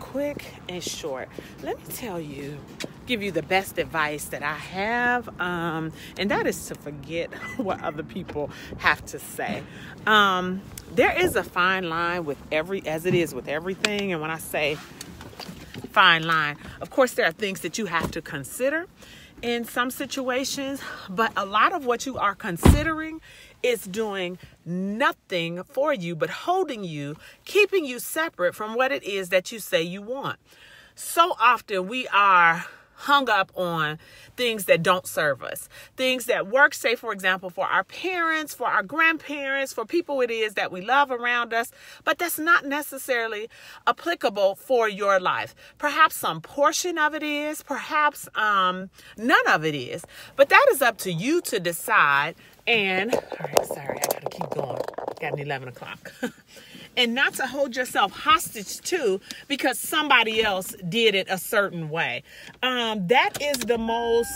Quick and short. Let me give you the best advice that I have, and that is to forget what other people have to say. There is a fine line as it is with everything, and when I say fine line, of course there are things that you have to consider in some situations, but a lot of what you are considering is doing nothing for you but holding you, keeping you separate from what it is that you say you want. So often we are hung up on things that don't serve us, things that work, say, for example, for our parents, for our grandparents, for people it is that we love around us, but that's not necessarily applicable for your life. Perhaps some portion of it is, perhaps none of it is, but that is up to you to decide. And, all right, sorry, I gotta keep going. Got an 11 o'clock. And not to hold yourself hostage to because somebody else did it a certain way. That is the most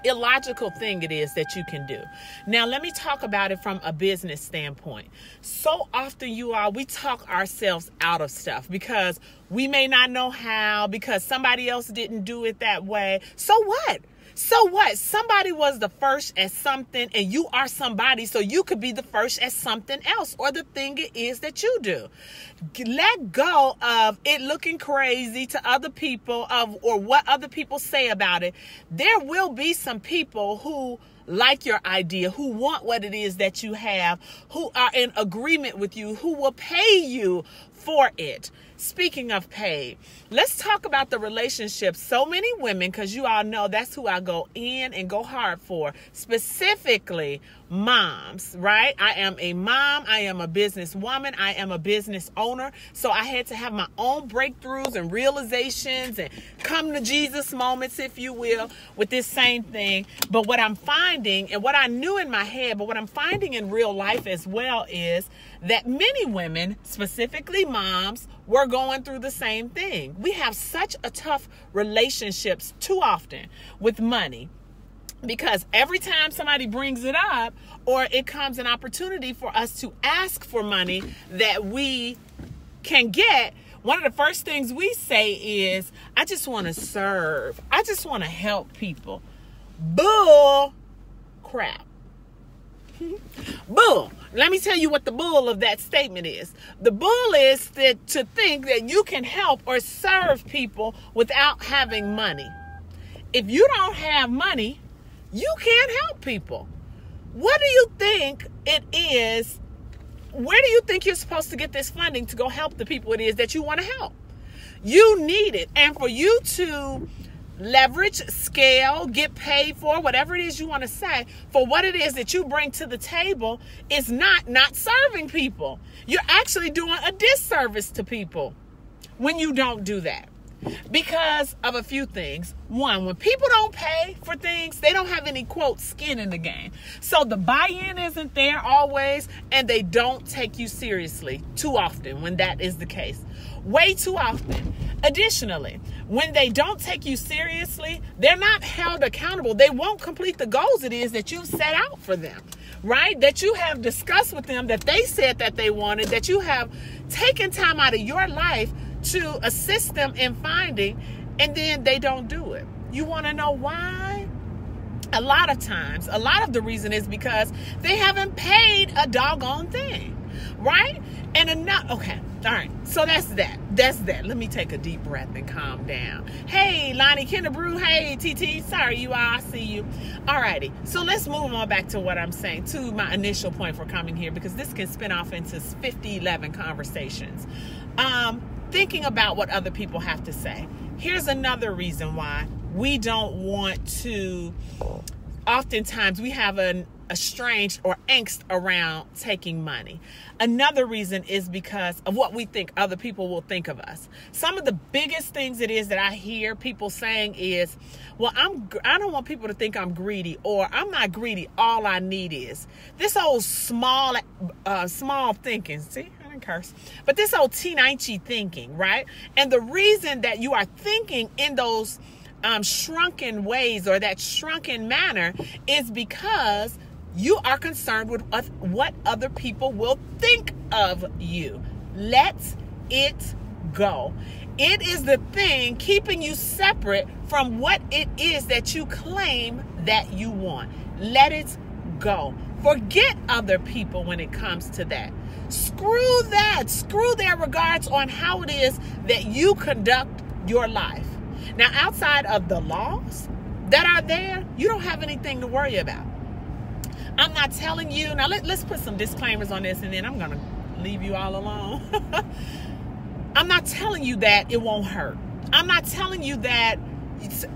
illogical thing it is that you can do. Now, let me talk about it from a business standpoint. So often we talk ourselves out of stuff because we may not know how, because somebody else didn't do it that way. So what? So what? Somebody was the first at something and you are somebody, so you could be the first at something else or the thing it is that you do. Let go of it looking crazy to other people or what other people say about it. There will be some people who like your idea, who want what it is that you have, who are in agreement with you, who will pay you for it. Speaking of paid, let's talk about the relationship. So many women, because you all know that's who I go in and go hard for, specifically moms, right? I am a mom. I am a businesswoman. I am a business owner. So I had to have my own breakthroughs and realizations and come to Jesus moments, if you will, with this same thing. But what I'm finding, and what I knew in my head, but what I'm finding in real life as well, is that many women, specifically moms, were going through the same thing. We have such a tough relationships too often with money, because every time somebody brings it up or it comes an opportunity for us to ask for money that we can get, one of the first things we say is, I just want to serve. I just want to help people. Bull crap. Bull. Let me tell you what the bull of that statement is. The bull is to think that you can help or serve people without having money. If you don't have money, you can't help people. What do you think it is? Where do you think you're supposed to get this funding to go help the people it is that you want to help? You need it. And for you to leverage, scale, get paid for, whatever it is you want to say, for what it is that you bring to the table is not serving people. You're actually doing a disservice to people when you don't do that. Because of a few things. One, when people don't pay for things, they don't have any, quote, skin in the game. So the buy-in isn't there always, and they don't take you seriously too often when that is the case. Way too often. Additionally, when they don't take you seriously, they're not held accountable. They won't complete the goals it is that you've set out for them, right? That you have discussed with them, that they said that they wanted, that you have taken time out of your life to assist them in finding, and then they don't do it. You want to know why? A lot of times, a lot of the reason is because they haven't paid a doggone thing, right? And enough. Okay. All right. So that's that. Let me take a deep breath and calm down. Hey, Lonnie Kennebrew. Hey, TT. Sorry, you all. I see you. All righty. So let's move on back to what I'm saying, to my initial point for coming here, because this can spin off into 50-11 conversations. Thinking about what other people have to say. Here's another reason why we don't want to, oftentimes we have a strange or angst around taking money. Another reason is because of what we think other people will think of us. Some of the biggest things it is that I hear people saying is, well, I don't want people to think I'm greedy, or I'm not greedy. All I need is this old small thinking. See, I didn't curse, but this old teenagey thinking, right? And the reason that you are thinking in those shrunken ways or that shrunken manner is because you are concerned with what other people will think of you. Let it go. It is the thing keeping you separate from what it is that you claim that you want. Let it go. Forget other people when it comes to that. Screw that. Screw their regards on how it is that you conduct your life. Now, outside of the laws that are there, you don't have anything to worry about. I'm not telling you. Now, let's put some disclaimers on this, and then I'm going to leave you all alone. I'm not telling you that it won't hurt. I'm not telling you that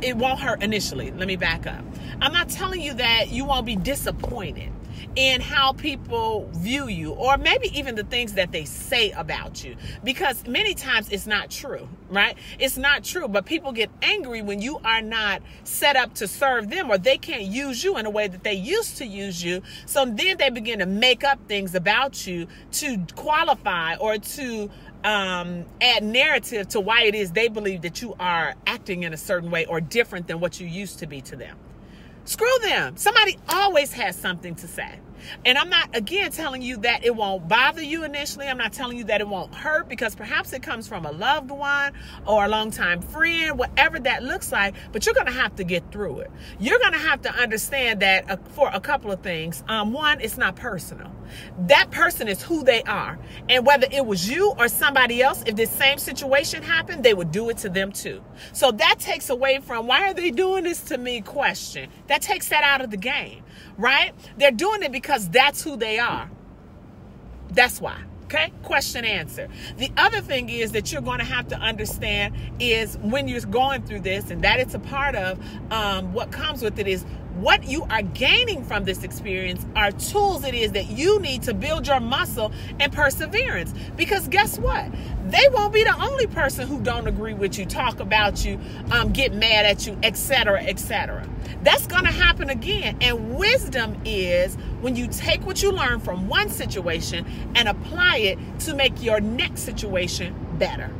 it won't hurt initially. Let me back up. I'm not telling you that you won't be disappointed in how people view you, or maybe even the things that they say about you, because many times it's not true, right? It's not true, but people get angry when you are not set up to serve them, or they can't use you in a way that they used to use you. So then they begin to make up things about you to qualify or to add narrative to why it is they believe that you are acting in a certain way or different than what you used to be to them. Screw them. Somebody always has something to say. And I'm not, again, telling you that it won't bother you initially. I'm not telling you that it won't hurt, because perhaps it comes from a loved one or a longtime friend, whatever that looks like, but you're going to have to get through it. You're going to have to understand that for a couple of things. One, it's not personal. That person is who they are. And whether it was you or somebody else, if this same situation happened, they would do it to them too. So that takes away from, why are they doing this to me? Question. That takes that out of the game, right? They're doing it because that's who they are. That's why. Okay? Question, answer. The other thing is that you're going to have to understand is when you're going through this, and that it's a part of what comes with it, is what you are gaining from this experience are tools it is that you need to build your muscle and perseverance. Because guess what? They won't be the only person who don't agree with you, talk about you, get mad at you, etc., etc. That's going to happen again. And wisdom is when you take what you learn from one situation and apply it to make your next situation better.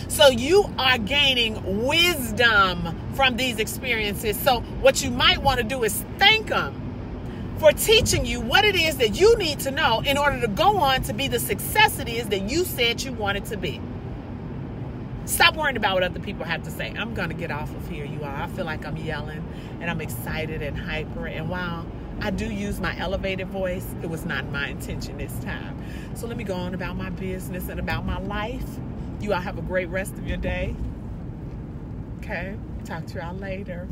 So you are gaining wisdom from these experiences. So what you might want to do is thank them for teaching you what it is that you need to know in order to go on to be the success it is that you said you wanted to be. Stop worrying about what other people have to say. I'm going to get off of here, you all. I feel like I'm yelling and I'm excited and hyper. And while I do use my elevated voice, it was not my intention this time. So let me go on about my business and about my life. You all have a great rest of your day. Okay? Talk to y'all later.